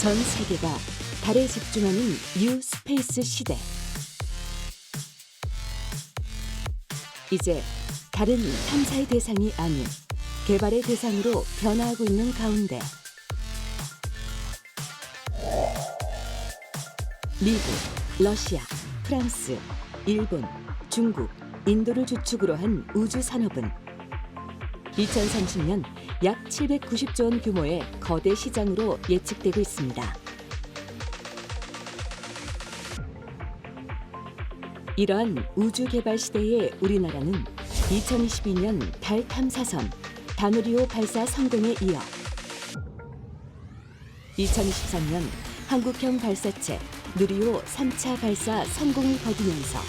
전 세계가 달에 집중하는 뉴 스페이스 시대. 이제 달은 탐사의 대상이 아닌 개발의 대상으로 변화하고 있는 가운데 미국, 러시아, 프랑스, 일본, 중국, 인도를 주축으로 한 우주 산업은 2030년 약 790조 원 규모의 거대 시장으로 예측되고 있습니다. 이러한 우주 개발 시대에 우리나라는 2022년 달 탐사선 다누리호 발사 성공에 이어 2023년 한국형 발사체 누리호 3차 발사 성공을 거두면서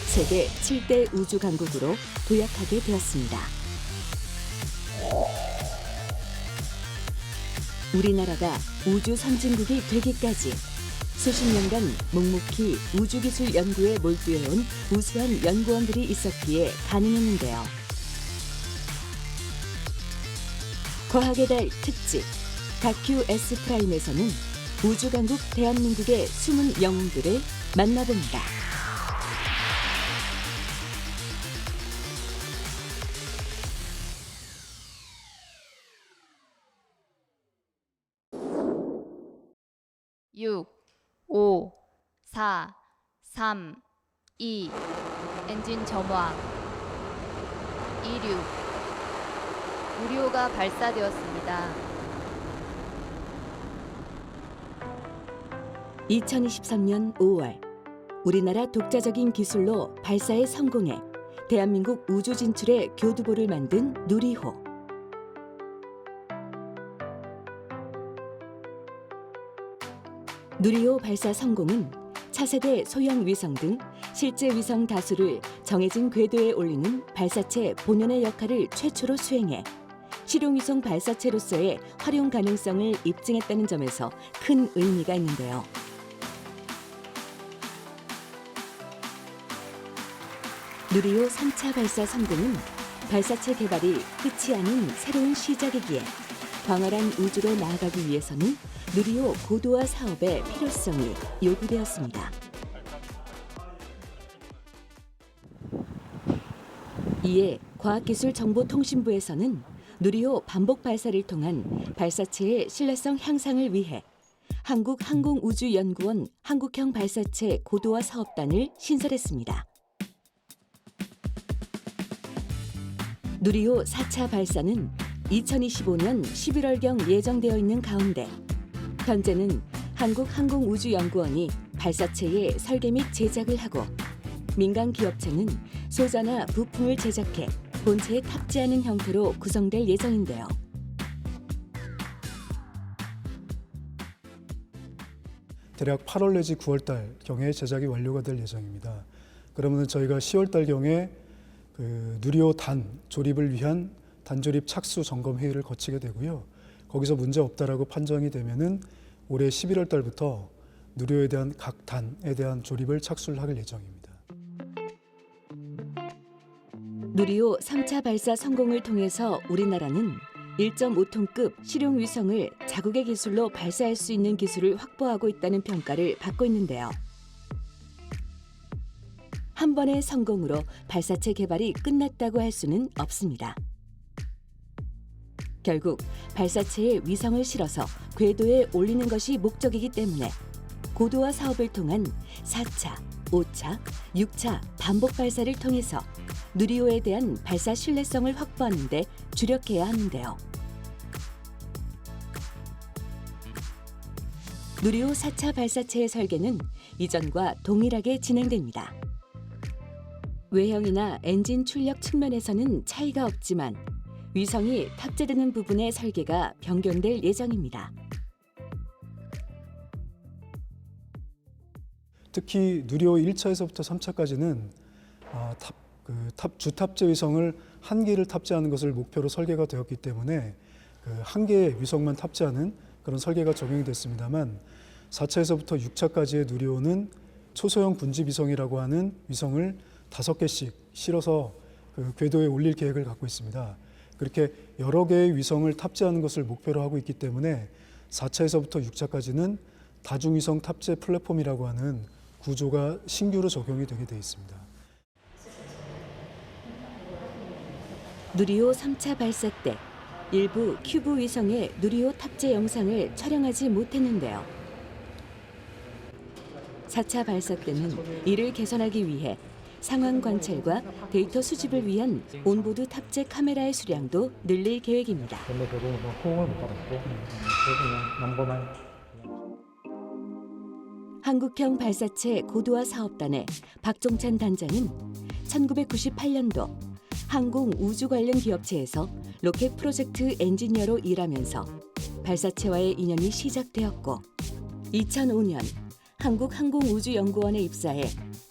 세계 7대 우주 강국으로 도약하게 되었습니다. 우리나라가 우주 선진국이 되기까지 수십 년간 묵묵히 우주기술 연구에 몰두해온 우수한 연구원들이 있었기에 가능했는데요. 과학의 달 특집 다큐 S프라임에서는 우주강국 대한민국의 숨은 영웅들을 만나봅니다. 육, 5, 4, 3, 2, 엔진 점화. 이륙. 누리호가 발사되었습니다. 2023년 5월 우리나라 독자적인 기술로 발사에 성공해 대한민국 우주 진출의 교두보를 만든 누리호. 누리호 발사 성공은 차세대 소형 위성 등 실제 위성 다수를 정해진 궤도에 올리는 발사체 본연의 역할을 최초로 수행해 실용위성 발사체로서의 활용 가능성을 입증했다는 점에서 큰 의미가 있는데요. 누리호 3차 발사 성공은 발사체 개발이 끝이 아닌 새로운 시작이기에 광활한 우주로 나아가기 위해서는 누리호 고도화 사업의 필요성이 요구되었습니다. 이에 과학기술정보통신부에서는 누리호 반복 발사를 통한 발사체의 신뢰성 향상을 위해 한국항공우주연구원 한국형 발사체 고도화 사업단을 신설했습니다. 누리호 4차 발사는 2025년 11월경 예정되어 있는 가운데 현재는 한국항공우주연구원이 발사체의 설계 및 제작을 하고 민간 기업체는 소자나 부품을 제작해 본체에 탑재하는 형태로 구성될 예정인데요. 대략 8월 내지 9월 달 경에 제작이 완료가 될 예정입니다. 그러면 저희가 10월 달 경에 누리호 단 조립을 위한 단조립 착수 점검 회의를 거치게 되고요. 거기서 문제 없다라고 판정이 되면은 올해 11월 달부터 누리호에 대한 각 단에 대한 조립을 착수를 할 예정입니다. 누리호 3차 발사 성공을 통해서 우리나라는 1.5톤급 실용 위성을 자국의 기술로 발사할 수 있는 기술을 확보하고 있다는 평가를 받고 있는데요. 한 번의 성공으로 발사체 개발이 끝났다고 할 수는 없습니다. 결국 발사체에 위성을 실어서 궤도에 올리는 것이 목적이기 때문에 고도화 사업을 통한 4차, 5차, 6차 반복 발사를 통해서 누리호에 대한 발사 신뢰성을 확보하는 데 주력해야 하는데요. 누리호 4차 발사체의 설계는 이전과 동일하게 진행됩니다. 외형이나 엔진 출력 측면에서는 차이가 없지만 위성이 탑재되는 부분의 설계가 변경될 예정입니다. 특히 누리호 1차에서부터 3차까지는 주탑재 위성을 한 개를 탑재하는 것을 목표로 설계가 되었기 때문에 한 개의 위성만 탑재하는 그런 설계가 적용이 됐습니다만 4차에서부터 6차까지의 누리호는 초소형 군집 위성이라고 하는 위성을 5개씩 실어서 궤도에 올릴 계획을 갖고 있습니다. 그렇게 여러 개의 위성을 탑재하는 것을 목표로 하고 있기 때문에 4차에서부터 6차까지는 다중위성 탑재 플랫폼이라고 하는 구조가 신규로 적용이 되게 되어 있습니다. 누리호 3차 발사 때 일부 큐브 위성의 누리호 탑재 영상을 촬영하지 못했는데요. 4차 발사 때는 이를 개선하기 위해 상황 관찰과 데이터 수집을 위한 온보드 탑재 카메라의 수량도 늘릴 계획입니다. 근데 대부분 호응을 못 받았고 그냥 넘버만. 한국형 발사체 고도화 사업단의 박종찬 단장은 1998년도 항공 우주 관련 기업체에서 로켓 프로젝트 엔지니어로 일하면서 발사체와의 인연이 시작되었고 2005년 한국항공우주연구원에 입사해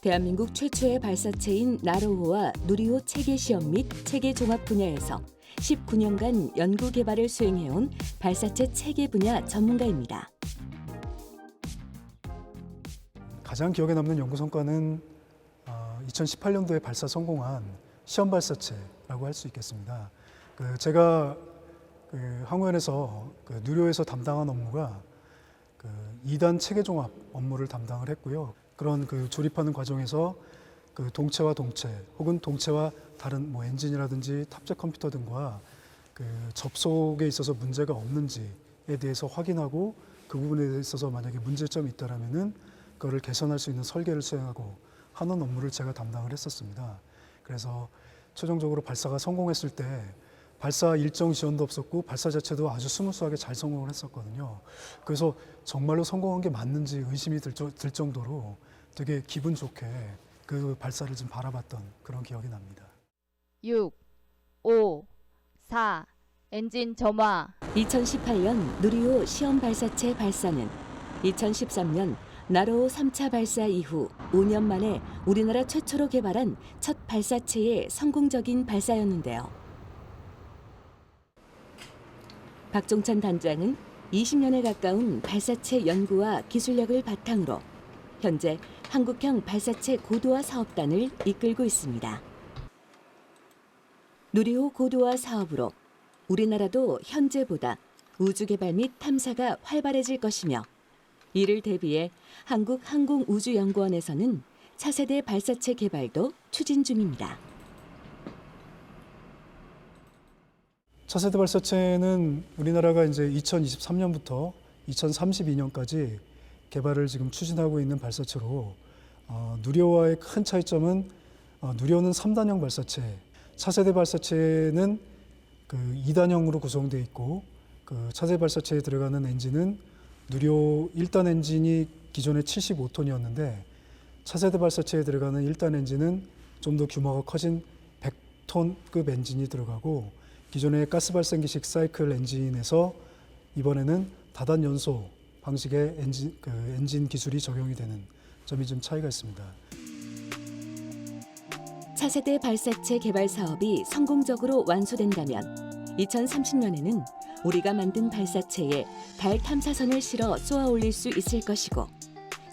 대한민국 최초의 발사체인 나로호와 누리호 체계 시험 및 체계 종합 분야에서 19년간 연구 개발을 수행해온 발사체 체계 분야 전문가입니다. 가장 기억에 남는 연구 성과는 2018년도에 발사 성공한 시험 발사체라고 할 수 있겠습니다. 제가 항우연에서 누리호에서 담당한 업무가 2단 체계 종합 업무를 담당을 했고요. 그런 조립하는 과정에서 동체와 동체 혹은 동체와 다른 엔진이라든지 탑재 컴퓨터 등과 접속에 있어서 문제가 없는지에 대해서 확인하고 그 부분에 있어서 만약에 문제점이 있다라면은 그거를 개선할 수 있는 설계를 수행하고 하는 업무를 제가 담당을 했었습니다. 그래서 최종적으로 발사가 성공했을 때 발사 일정 지연도 없었고 발사 자체도 아주 스무스하게 잘 성공을 했었거든요. 그래서 정말로 성공한 게 맞는지 의심이 들 정도로 되게 기분 좋게 그 발사를 좀 바라봤던 그런 기억이 납니다. 6, 5, 4, 엔진 점화. 2018년 누리호 시험 발사체 발사는 2013년 나로호 3차 발사 이후 5년 만에 우리나라 최초로 개발한 첫 발사체의 성공적인 발사였는데요. 박종찬 단장은 20년에 가까운 발사체 연구와 기술력을 바탕으로 현재 한국형 발사체 고도화 사업단을 이끌고 있습니다. 누리호 고도화 사업으로 우리나라도 현재보다 우주 개발 및 탐사가 활발해질 것이며 이를 대비해 한국항공우주연구원에서는 차세대 발사체 개발도 추진 중입니다. 차세대 발사체는 우리나라가 이제 2023년부터 2032년까지 개발을 지금 추진하고 있는 발사체로 누리호와의 큰 차이점은 누리호는 3단형 발사체, 차세대 발사체는 2단형으로 구성되어 있고 차세대 발사체에 들어가는 엔진은 누리호 1단 엔진이 기존에 75톤이었는데 차세대 발사체에 들어가는 1단 엔진은 좀 더 규모가 커진 100톤급 엔진이 들어가고 기존의 가스 발생기식 사이클 엔진에서 이번에는 다단 연소 방식의 엔진 기술이 적용이 되는 점이 좀 차이가 있습니다. 차세대 발사체 개발 사업이 성공적으로 완수된다면 2030년에는 우리가 만든 발사체에 달 탐사선을 실어 쏘아 올릴 수 있을 것이고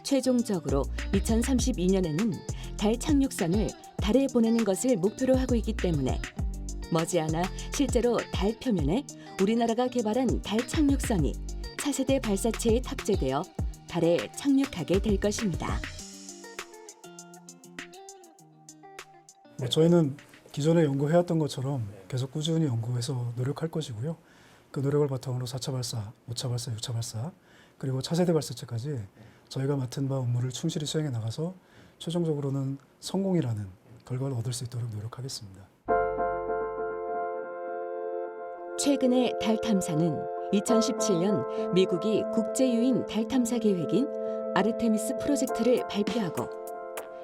최종적으로 2032년에는 달 착륙선을 달에 보내는 것을 목표로 하고 있기 때문에 머지않아 실제로 달 표면에 우리나라가 개발한 달 착륙선이 차세대 발사체에 탑재되어 달에 착륙하게 될 것입니다. 저희는 기존에 연구해왔던 것처럼 계속 꾸준히 연구해서 노력할 것이고요. 그 노력을 바탕으로 4차 발사, 5차 발사, 6차 발사 그리고 차세대 발사체까지 저희가 맡은 바 업무를 충실히 수행해 나가서 최종적으로는 성공이라는 결과를 얻을 수 있도록 노력하겠습니다. 최근의 달 탐사는 2017년 미국이 국제유인 달 탐사 계획인 아르테미스 프로젝트를 발표하고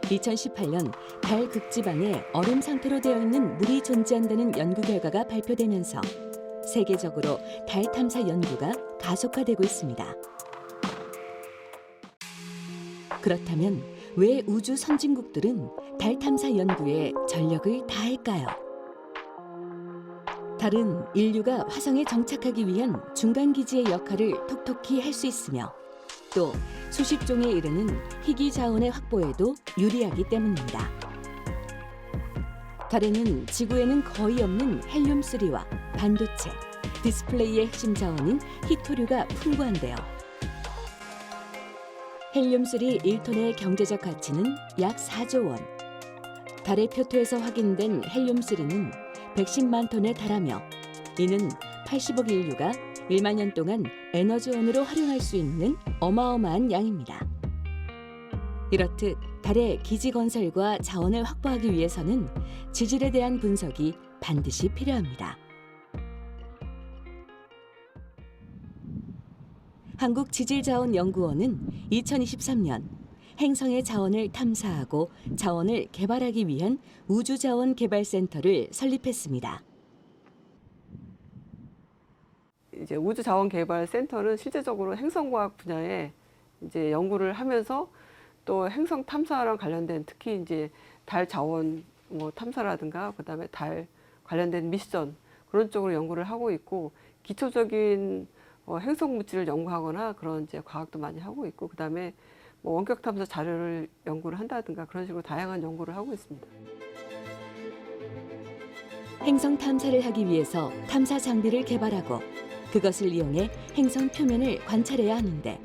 2018년 달 극지방에 얼음 상태로 되어 있는 물이 존재한다는 연구 결과가 발표되면서 세계적으로 달 탐사 연구가 가속화되고 있습니다. 그렇다면 왜 우주 선진국들은 달 탐사 연구에 전력을 다할까요? 달은 인류가 화성에 정착하기 위한 중간 기지의 역할을 톡톡히 할 수 있으며 또 수십 종에 이르는 희귀 자원의 확보에도 유리하기 때문입니다. 달에는 지구에는 거의 없는 헬륨3와 반도체, 디스플레이의 핵심 자원인 히토류가 풍부한데요. 헬륨3 1톤의 경제적 가치는 약 4조 원. 달의 표토에서 확인된 헬륨3는 110만 톤에 달하며 이는 80억 인류가 1만 년 동안 에너지원으로 활용할 수 있는 어마어마한 양입니다. 이렇듯 달의 기지 건설과 자원을 확보하기 위해서는 지질에 대한 분석이 반드시 필요합니다. 한국지질자원연구원은 2023년 행성의 자원을 탐사하고 자원을 개발하기 위한 우주자원개발센터를 설립했습니다. 이제 우주자원개발센터는 실제적으로 행성과학 분야에 이제 연구를 하면서 또 행성 탐사랑 관련된 특히 이제 달 자원 뭐 탐사라든가 그다음에 달 관련된 미션 그런 쪽으로 연구를 하고 있고 기초적인 행성 물질을 연구하거나 그런 이제 과학도 많이 하고 있고 그다음에 뭐 원격 탐사 자료를 연구를 한다든가 그런 식으로 다양한 연구를 하고 있습니다. 행성 탐사를 하기 위해서 탐사 장비를 개발하고 그것을 이용해 행성 표면을 관찰해야 하는데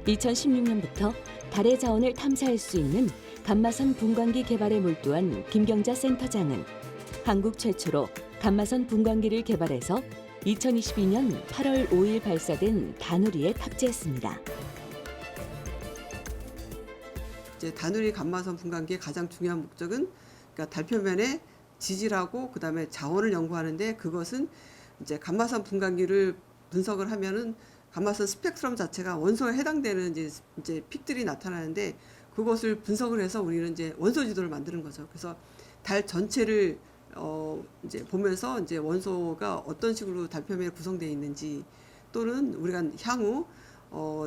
2016년부터 달의 자원을 탐사할 수 있는 감마선 분광기 개발에 몰두한 김경자 센터장은 한국 최초로 감마선 분광기를 개발해서 2022년 8월 5일 발사된 다누리에 탑재했습니다. 이제 다누리 감마선 분광기의 가장 중요한 목적은 그러니까 달 표면에 지질하고 그다음에 자원을 연구하는데 그것은 이제 감마선 분광기를 분석을 하면은 감마선 스펙트럼 자체가 원소에 해당되는 이제 픽들이 나타나는데 그것을 분석을 해서 우리는 이제 원소 지도를 만드는 거죠. 그래서 달 전체를 이제 보면서 이제 원소가 어떤 식으로 달 표면에 구성되어 있는지 또는 우리가 향후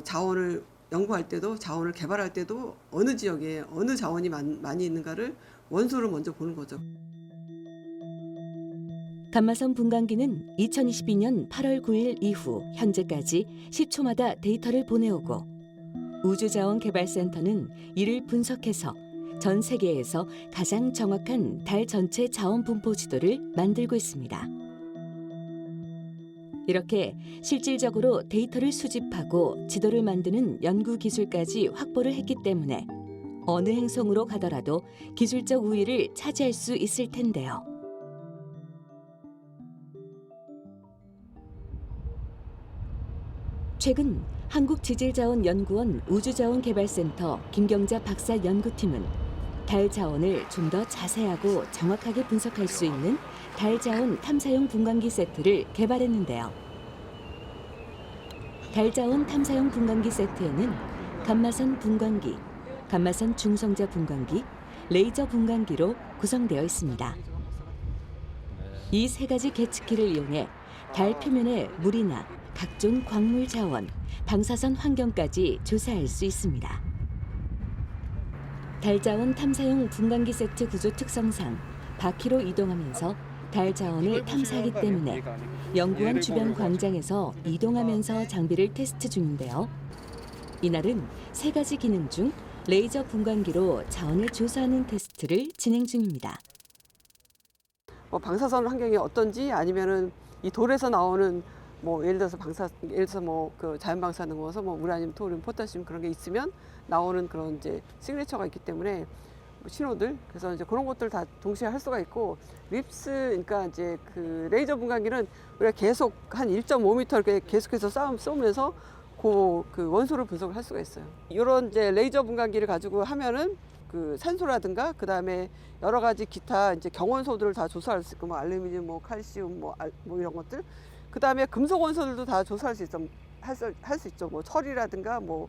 자원을 연구할 때도 자원을 개발할 때도 어느 지역에 어느 자원이 많이 있는가를 원소를 먼저 보는 거죠. 감마선 분광기는 2022년 8월 9일 이후 현재까지 10초마다 데이터를 보내오고 우주자원개발센터는 이를 분석해서 전 세계에서 가장 정확한 달 전체 자원 분포 지도를 만들고 있습니다. 이렇게 실질적으로 데이터를 수집하고 지도를 만드는 연구 기술까지 확보를 했기 때문에 어느 행성으로 가더라도 기술적 우위를 차지할 수 있을 텐데요. 최근 한국지질자원연구원 우주자원개발센터 김경자 박사 연구팀은 달 자원을 좀 더 자세하고 정확하게 분석할 수 있는 달 자원 탐사용 분광기 세트를 개발했는데요. 달 자원 탐사용 분광기 세트에는 감마선 분광기, 감마선 중성자 분광기, 레이저 분광기로 구성되어 있습니다. 이 세 가지 계측기를 이용해 달 표면의 물이나 각종 광물 자원, 방사선 환경까지 조사할 수 있습니다. 달 자원 탐사용 분광기 세트 구조 특성상 바퀴로 이동하면서 달 자원을 탐사하기 때문에 연구원 주변 광장에서 이동하면서 장비를 테스트 중인데요. 이날은 세 가지 기능 중 레이저 분광기로 자원을 조사하는 테스트를 진행 중입니다. 뭐 방사선 환경이 어떤지 아니면은 이 돌에서 나오는 뭐 예를 들어서 뭐 그 자연 방사능 거서 뭐 우라늄, 토륨, 포타슘 그런 게 있으면 나오는 그런 이제 시그니처가 있기 때문에 뭐 신호들 그래서 이제 그런 것들 다 동시에 할 수가 있고 립스 그러니까 이제 그 레이저 분광기는 우리가 계속 한 1.5m 이렇게 계속해서 쏘면서 그 원소를 분석을 할 수가 있어요. 이런 이제 레이저 분광기를 가지고 하면은 그 산소라든가 그 다음에 여러 가지 기타 이제 경원소들을 다 조사할 수 있고 뭐 알루미늄, 뭐 칼슘, 뭐 이런 것들. 그 다음에 금속 원소들도 다 조사할 수 있어 할 수 있죠. 뭐 철이라든가 뭐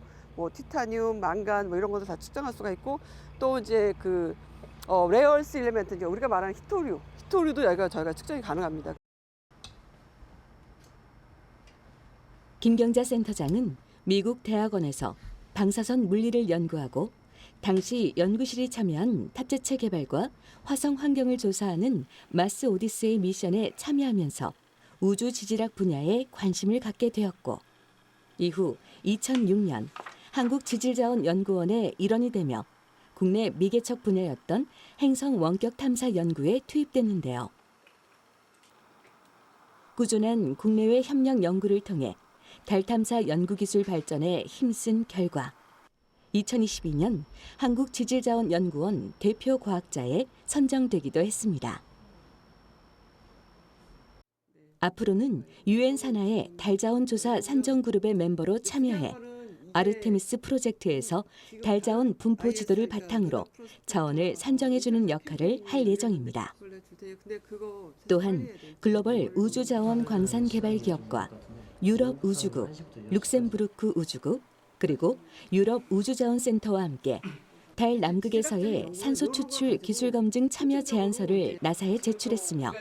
티타늄, 망간 뭐 이런 것도 다 측정할 수가 있고 또 이제 그 레어얼스 일리멘트 이제 우리가 말하는 히토류도 저희가 측정이 가능합니다. 김경자 센터장은 미국 대학원에서 방사선 물리를 연구하고 당시 연구실이 참여한 탑재체 개발과 화성 환경을 조사하는 마스 오디세이 미션에 참여하면서 우주 지질학 분야에 관심을 갖게 되었고 이후 2006년 한국지질자원연구원의 일원이 되며 국내 미개척 분야였던 행성 원격 탐사 연구에 투입됐는데요. 꾸준한 국내외 협력 연구를 통해 달 탐사 연구기술 발전에 힘쓴 결과 2022년 한국지질자원연구원 대표 과학자에 선정되기도 했습니다. 앞으로는 유엔 산하의 달자원 조사 산정 그룹의 멤버로 참여해 아르테미스 프로젝트에서 달자원 분포 지도를 바탕으로 자원을 산정해주는 역할을 할 예정입니다. 또한 글로벌 우주자원 광산 개발 기업과 유럽 우주국, 룩셈부르크 우주국, 그리고 유럽 우주자원센터와 함께 달 남극에서의 산소 추출 기술 검증 참여 제안서를 나사에 제출했으며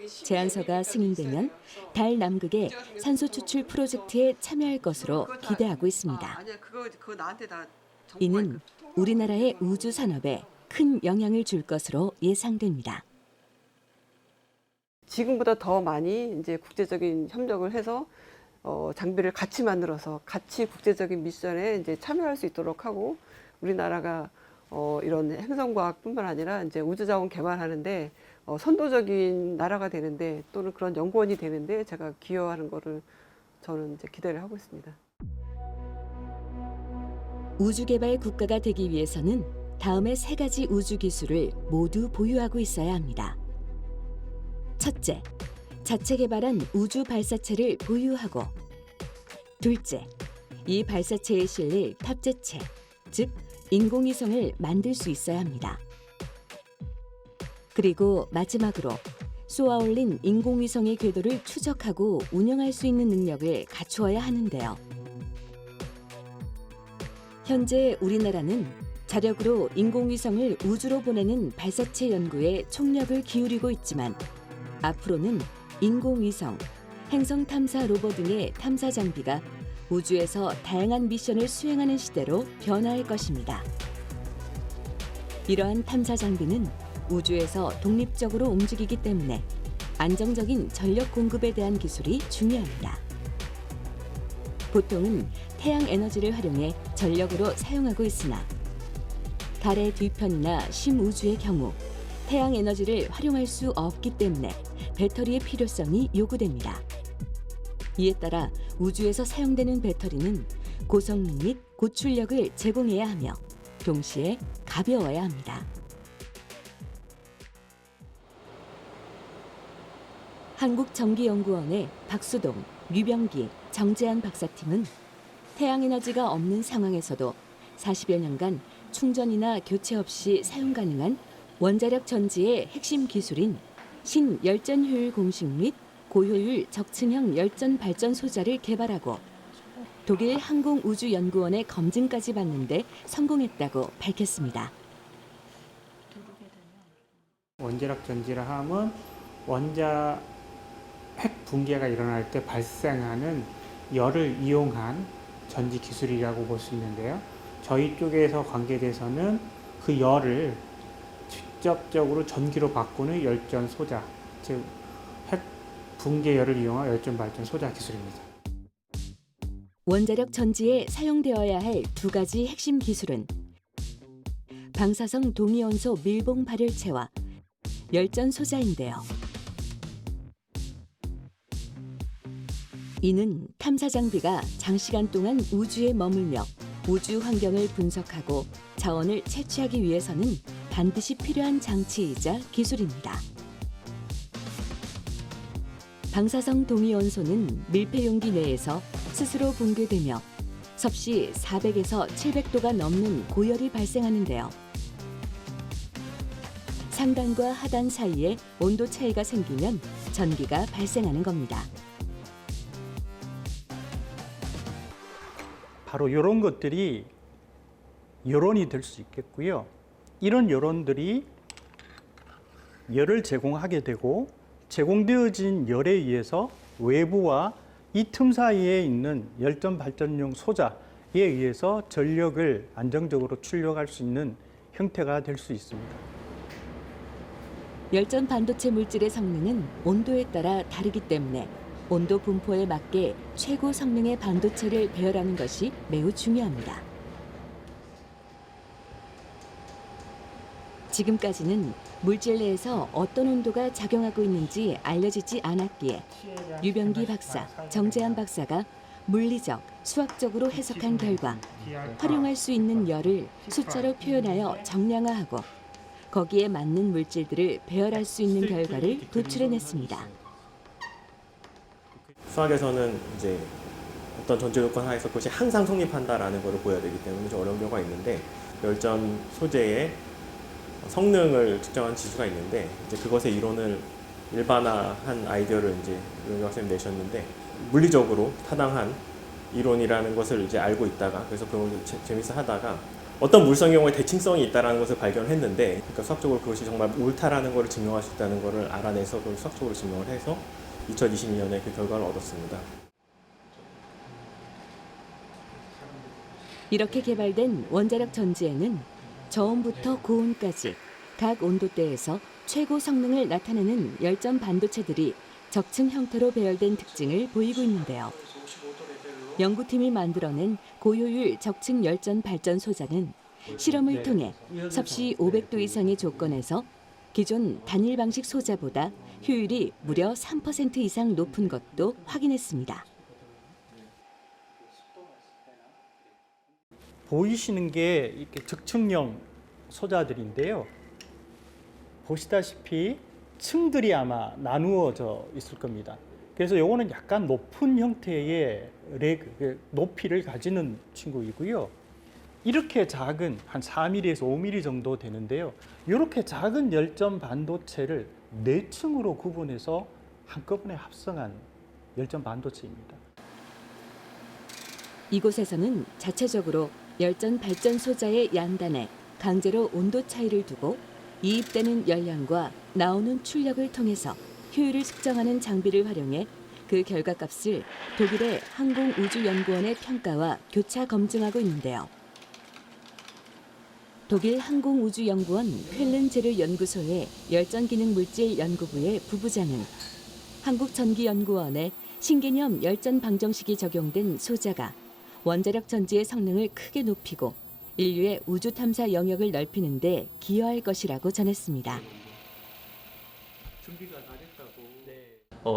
제안서가 승인되면 달 남극의 산소 추출 프로젝트에 참여할 것으로 기대하고 있습니다. 이는 우리나라의 우주 산업에 큰 영향을 줄 것으로 예상됩니다. 지금보다 더 많이 이제 국제적인 협력을 해서 장비를 같이 만들어서 같이 국제적인 미션에 이제 참여할 수 있도록 하고 우리나라가 이런 행성과학뿐만 아니라 이제 우주자원 개발하는데 선도적인 나라가 되는데 또는 그런 연구원이 되는데 제가 기여하는 거를 저는 이제 기대를 하고 있습니다. 우주개발 국가가 되기 위해서는 다음의 3가지 우주 기술을 모두 보유하고 있어야 합니다. 첫째, 자체 개발한 우주 발사체를 보유하고, 둘째, 이 발사체에 실릴 탑재체, 즉 인공위성을 만들 수 있어야 합니다. 그리고 마지막으로 쏘아 올린 인공위성의 궤도를 추적하고 운영할 수 있는 능력을 갖추어야 하는데요. 현재 우리나라는 자력으로 인공위성을 우주로 보내는 발사체 연구에 총력을 기울이고 있지만 앞으로는 인공위성, 행성 탐사 로버 등의 탐사 장비가 우주에서 다양한 미션을 수행하는 시대로 변화할 것입니다. 이러한 탐사 장비는 우주에서 독립적으로 움직이기 때문에 안정적인 전력 공급에 대한 기술이 중요합니다. 보통은 태양 에너지를 활용해 전력으로 사용하고 있으나 달의 뒤편이나 심우주의 경우 태양 에너지를 활용할 수 없기 때문에 배터리의 필요성이 요구됩니다. 이에 따라 우주에서 사용되는 배터리는 고성능 및 고출력을 제공해야 하며 동시에 가벼워야 합니다. 한국전기연구원의 박수동, 류병기, 정재한 박사팀은 태양에너지가 없는 상황에서도 40여 년간 충전이나 교체 없이 사용 가능한 원자력 전지의 핵심 기술인 신열전 효율 공식 및 고효율 적층형 열전 발전 소자를 개발하고 독일 항공우주연구원의 검증까지 받는데 성공했다고 밝혔습니다. 원자력 전지라 함은 원자 핵 붕괴가 일어날 때 발생하는 열을 이용한 전지 기술이라고 볼 수 있는데요. 저희 쪽에서 관계돼서는 그 열을 직접적으로 전기로 바꾸는 열전 소자, 즉 핵 붕괴열을 이용한 열전 발전 소자 기술입니다. 원자력 전지에 사용되어야 할 2가지 핵심 기술은 방사성 동위원소 밀봉 발열체와 열전 소자인데요. 이는 탐사 장비가 장시간 동안 우주에 머물며 우주 환경을 분석하고 자원을 채취하기 위해서는 반드시 필요한 장치이자 기술입니다. 방사성 동위원소는 밀폐 용기 내에서 스스로 붕괴되며 섭씨 400에서 700도가 넘는 고열이 발생하는데요. 상단과 하단 사이에 온도 차이가 생기면 전기가 발생하는 겁니다. 바로 이런 것들이 여론이 될 수 있겠고요. 이런 여론들이 열을 제공하게 되고 제공되어진 열에 의해서 외부와 이 틈 사이에 있는 열전 발전용 소자에 의해서 전력을 안정적으로 출력할 수 있는 형태가 될 수 있습니다. 열전 반도체 물질의 성능은 온도에 따라 다르기 때문에 온도 분포에 맞게 최고 성능의 반도체를 배열하는 것이 매우 중요합니다. 지금까지는 물질 내에서 어떤 온도가 작용하고 있는지 알려지지 않았기에 유병기 박사, 정재한 박사가 물리적, 수학적으로 해석한 결과 활용할 수 있는 열을 숫자로 표현하여 정량화하고 거기에 맞는 물질들을 배열할 수 있는 결과를 도출해냈습니다. 수학에서는 이제 어떤 전제 조건 하에서 그것이 항상 성립한다라는 것을 보여야 되기 때문에 좀 어려운 경우가 있는데 열전 소재의 성능을 측정한 지수가 있는데 이제 그것의 이론을 일반화한 아이디어를 이제 유병기 박사님 내셨는데 물리적으로 타당한 이론이라는 것을 이제 알고 있다가 그래서 그걸 재밌어 하다가 어떤 물성의 경우에 대칭성이 있다는 것을 발견했는데 그러니까 수학적으로 그것이 정말 옳다라는 것을 증명할 수 있다는 것을 알아내서 그걸 수학적으로 증명을 해서 2022년에 그 결과를 얻었습니다. 이렇게 개발된 원자력 전지에는 저온부터 고온까지 각 온도대에서 최고 성능을 나타내는 열전 반도체들이 적층 형태로 배열된 특징을 보이고 있는데요. 연구팀이 만들어낸 고효율 적층 열전 발전 소자는 실험을 통해 섭씨 500도 이상의 조건에서 기존 단일 방식 소자보다 효율이 무려 3% 이상 높은 것도 확인했습니다. 보이시는 게 이렇게 적층형 소자들인데요. 보시다시피 층들이 아마 나누어져 있을 겁니다. 그래서 요거는 약간 높은 형태의 높이를 가지는 친구이고요. 이렇게 작은 한 4mm에서 5mm 정도 되는데요. 이렇게 작은 열전 반도체를 4층으로 구분해서 한꺼번에 합성한 열전 반도체입니다. 이곳에서는 자체적으로 열전 발전 소자의 양단에 강제로 온도 차이를 두고 이입되는 열량과 나오는 출력을 통해서 효율을 측정하는 장비를 활용해 그 결과값을 독일의 항공우주연구원의 평가와 교차 검증하고 있는데요. 독일 항공우주연구원 쾰른제르연구소의 열전기능물질 연구부의 부부장은 한국전기연구원의 신개념 열전 방정식이 적용된 소자가 원자력 전지의 성능을 크게 높이고 인류의 우주 탐사 영역을 넓히는 데 기여할 것이라고 전했습니다.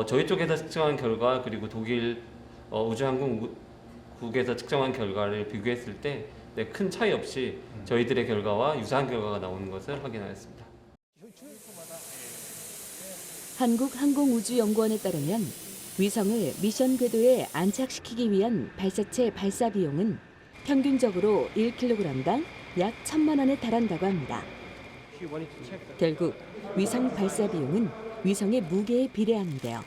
저희 쪽에서 측정한 결과 그리고 독일 우주항공국에서 측정한 결과를 비교했을 때 큰 차이 없이 저희들의 결과와 유사한 결과가 나오는 것을 확인하였습니다. 한국항공우주연구원에 따르면 위성을 미션 궤도에 안착시키기 위한 발사체 발사 비용은 평균적으로 1kg당 약 1,000만 원에 달한다고 합니다. 결국 위성 발사 비용은 위성의 무게에 비례하는데요.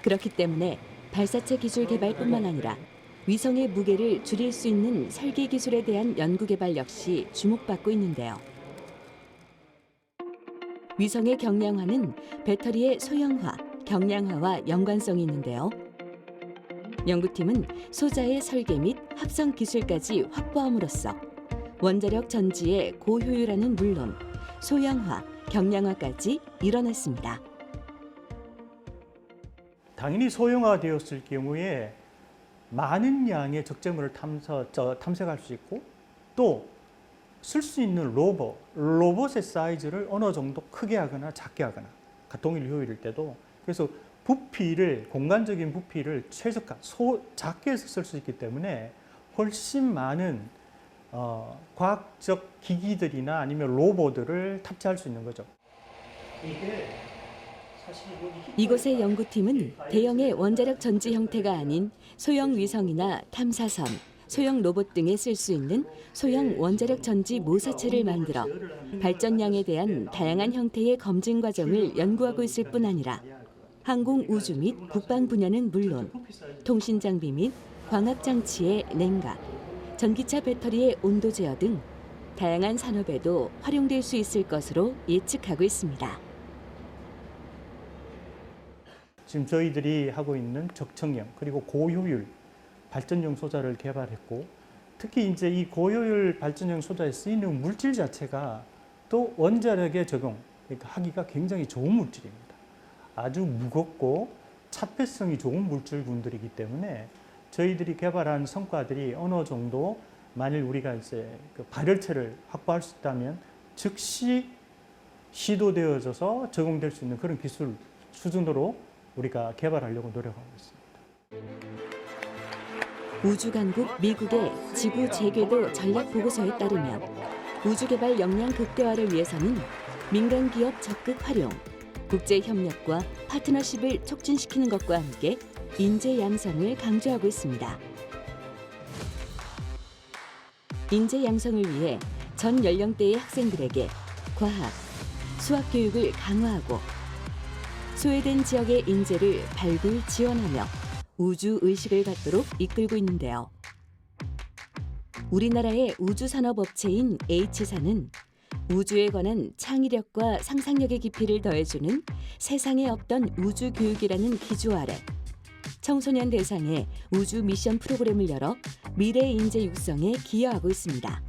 그렇기 때문에 발사체 기술 개발뿐만 아니라 위성의 무게를 줄일 수 있는 설계 기술에 대한 연구 개발 역시 주목받고 있는데요. 위성의 경량화는 배터리의 소형화, 경량화와 연관성이 있는데요. 연구팀은 소자의 설계 및 합성 기술까지 확보함으로써 원자력 전지의 고효율화는 물론 소형화, 경량화까지 이뤄냈습니다. 당연히 소형화되었을 경우에 많은 양의 적재물을 탐색할 수 있고 또 쓸 수 있는 로봇의 사이즈를 어느 정도 크게 하거나 작게 하거나 동일 효율일 때도 그래서 공간적인 부피를 최적화, 작게 해서 쓸 수 있기 때문에 훨씬 많은 과학적 기기들이나 아니면 로봇들을 탑재할 수 있는 거죠. 이곳의 연구팀은 대형의 원자력 전지 형태가 아닌 소형 위성이나 탐사선, 소형 로봇 등에 쓸 수 있는 소형 원자력 전지 모사체를 만들어 발전량에 대한 다양한 형태의 검증 과정을 연구하고 있을 뿐 아니라 항공 우주 및 국방 분야는 물론 통신 장비 및 광학 장치의 냉각, 전기차 배터리의 온도 제어 등 다양한 산업에도 활용될 수 있을 것으로 예측하고 있습니다. 지금 저희들이 하고 있는 적층형 그리고 고효율 발전용 소자를 개발했고 특히 이제 이 고효율 발전용 소자에 쓰이는 물질 자체가 또 원자력에 적용하기가 굉장히 좋은 물질입니다. 아주 무겁고 차폐성이 좋은 물질군들이기 때문에 저희들이 개발한 성과들이 어느 정도 만일 우리가 이제 그 발열체를 확보할 수 있다면 즉시 시도되어져서 적용될 수 있는 그런 기술 수준으로 우리가 개발하려고 노력하고 있습니다. 우주강국 미국의 지구 재궤도 전략 보고서에 따르면 우주개발 역량 극대화를 위해서는 민간 기업 적극 활용, 국제 협력과 파트너십을 촉진시키는 것과 함께 인재 양성을 강조하고 있습니다. 인재 양성을 위해 전 연령대의 학생들에게 과학, 수학 교육을 강화하고 소외된 지역의 인재를 발굴 지원하며 우주 의식을 갖도록 이끌고 있는데요. 우리나라의 우주산업업체인 H사는 우주에 관한 창의력과 상상력의 깊이를 더해주는 세상에 없던 우주교육이라는 기조 아래 청소년 대상의 우주 미션 프로그램을 열어 미래 인재 육성에 기여하고 있습니다.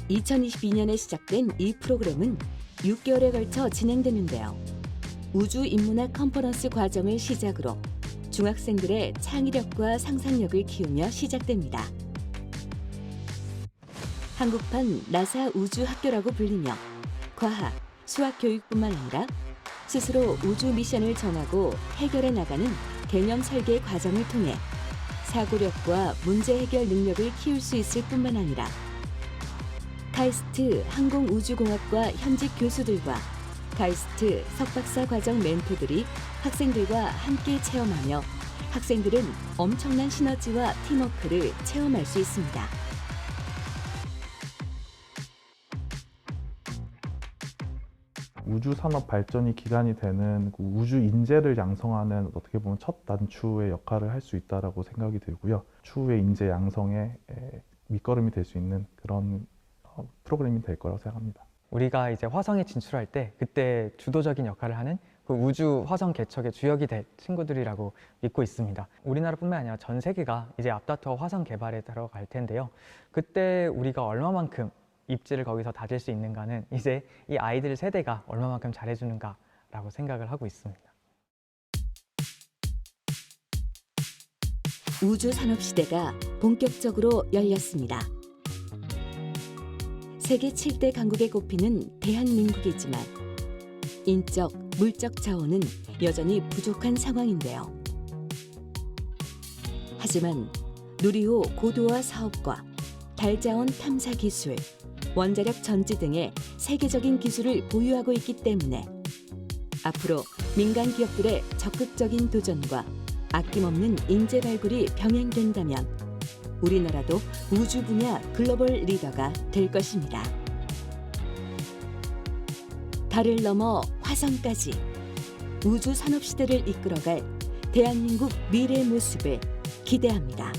2022년에 시작된 이 프로그램은 6개월에 걸쳐 진행되는데요. 우주 인문학 컨퍼런스 과정을 시작으로 중학생들의 창의력과 상상력을 키우며 시작됩니다. 한국판 나사 우주학교라고 불리며 과학, 수학 교육뿐만 아니라 스스로 우주 미션을 정하고 해결해 나가는 개념 설계 과정을 통해 사고력과 문제 해결 능력을 키울 수 있을 뿐만 아니라 카이스트 항공우주공학과 현직 교수들과 카이스트 석박사 과정 멘토들이 학생들과 함께 체험하며 학생들은 엄청난 시너지와 팀워크를 체험할 수 있습니다. 우주 산업 발전이 기반이 되는 우주 인재를 양성하는 어떻게 보면 첫 단추의 역할을 할 수 있다라고 생각이 들고요. 추후의 인재 양성의 밑거름이 될 수 있는 그런 프로그램이 될 거라고 생각합니다. 우리가 이제 화성에 진출할 때 그때 주도적인 역할을 하는 그 우주 화성 개척의 주역이 될 친구들이라고 믿고 있습니다. 우리나라뿐만 아니라 전 세계가 이제 앞다투어 화성 개발에 들어갈 텐데요. 그때 우리가 얼마만큼 입지를 거기서 다질 수 있는가는 이제 이 아이들 세대가 얼마만큼 잘해주는가라고 생각을 하고 있습니다. 우주 산업 시대가 본격적으로 열렸습니다. 세계 7대 강국에 꼽히는 대한민국이지만 인적, 물적 자원은 여전히 부족한 상황인데요. 하지만 누리호 고도화 사업과 달자원 탐사 기술, 원자력 전지 등의 세계적인 기술을 보유하고 있기 때문에 앞으로 민간 기업들의 적극적인 도전과 아낌없는 인재 발굴이 병행된다면 우리나라도 우주 분야 글로벌 리더가 될 것입니다. 달을 넘어 화성까지 우주 산업 시대를 이끌어갈 대한민국 미래의 모습을 기대합니다.